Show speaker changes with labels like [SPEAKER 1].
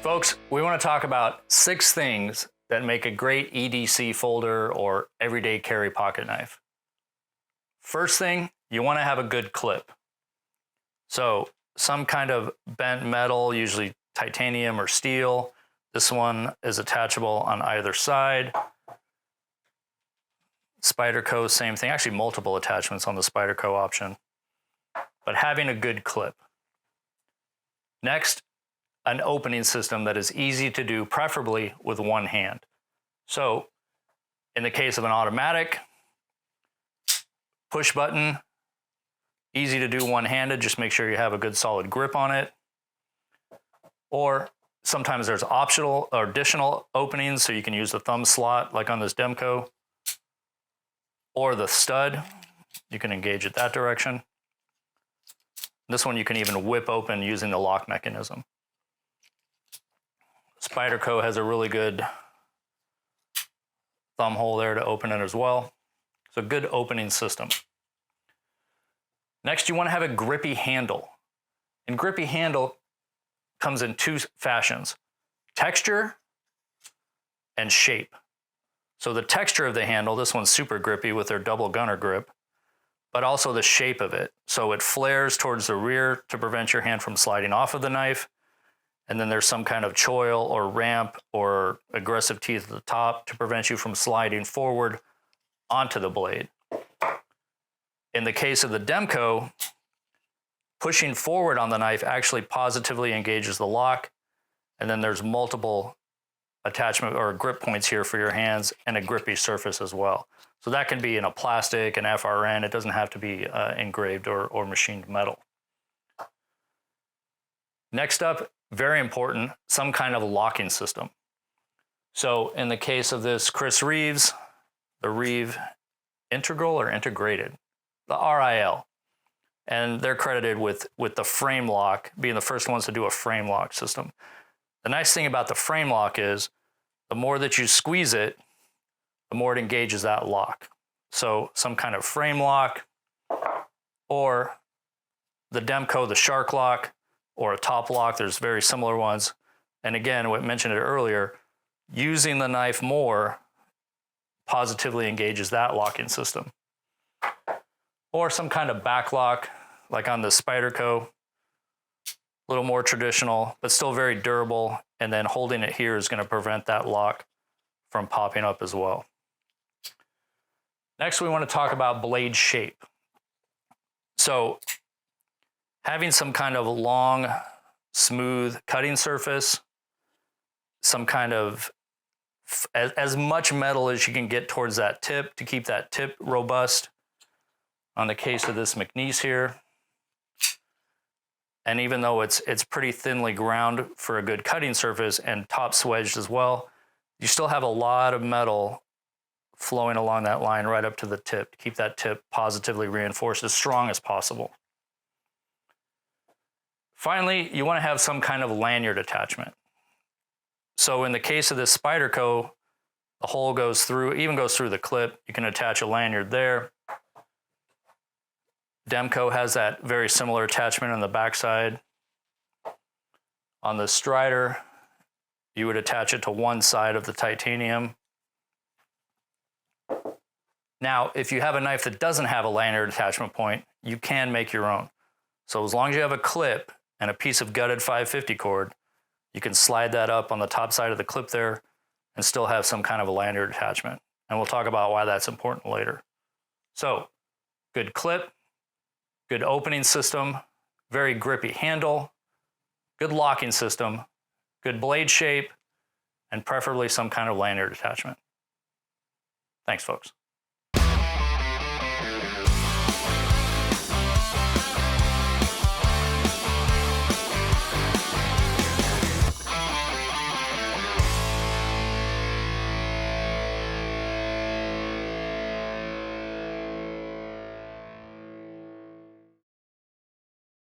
[SPEAKER 1] Folks, we want to talk about 6 things that make a great EDC folder or everyday carry pocket knife. First thing, you want to have a good clip. So some kind of bent metal, usually titanium or steel. This one is attachable on either side. Spyderco, same thing. Actually, multiple attachments on the Spyderco option. But having a good clip. Next, an opening system that is easy to do, preferably with one hand. So in the case of an automatic, push button, easy to do one-handed, just make sure you have a good solid grip on it. Or sometimes there's optional or additional openings, so you can use the thumb slot like on this Demco, or the stud, you can engage it that direction. This one you can even whip open using the lock mechanism. Spyderco has a really good thumb hole there to open it as well. It's a good opening system. Next, you want to have a grippy handle. And grippy handle comes in 2 fashions: texture and shape. So the texture of the handle, this one's super grippy with their double gunner grip, but also the shape of it. So it flares towards the rear to prevent your hand from sliding off of the knife. And then there's some kind of choil or ramp or aggressive teeth at the top to prevent you from sliding forward onto the blade. In the case of the Demco, pushing forward on the knife actually positively engages the lock. And then there's multiple attachment or grip points here for your hands and a grippy surface as well. So that can be in a plastic, an FRN. It doesn't have to be engraved or machined metal. Next up, very important, some kind of locking system. So in the case of this Chris Reeves, the Reeve Integral or Integrated, the RIL. And they're credited with the frame lock, being the first ones to do a frame lock system. The nice thing about the frame lock is the more that you squeeze it, the more it engages that lock. So some kind of frame lock, or the Demco, the shark lock, or a top lock. There's very similar ones. And again, we mentioned it earlier, using the knife more positively engages that locking system. Or some kind of back lock, like on the Spyderco, a little more traditional, but still very durable. And then holding it here is going to prevent that lock from popping up as well. Next, we want to talk about blade shape. So having some kind of long, smooth cutting surface, some kind of, as much metal as you can get towards that tip to keep that tip robust. On the case of this McNeese here, and even though it's pretty thinly ground for a good cutting surface and top swedged as well, you still have a lot of metal flowing along that line right up to the tip to keep that tip positively reinforced as strong as possible. Finally, you want to have some kind of lanyard attachment. So in the case of this Spyderco, the hole goes through, even goes through the clip. You can attach a lanyard there. Demco has that very similar attachment on the backside. On the Strider, you would attach it to one side of the titanium. Now, if you have a knife that doesn't have a lanyard attachment point, you can make your own. So as long as you have a clip and a piece of gutted 550 cord, you can slide that up on the top side of the clip there and still have some kind of a lanyard attachment. And we'll talk about why that's important later. So, good clip, good opening system, very grippy handle, good locking system, good blade shape, and preferably some kind of lanyard attachment. Thanks, folks.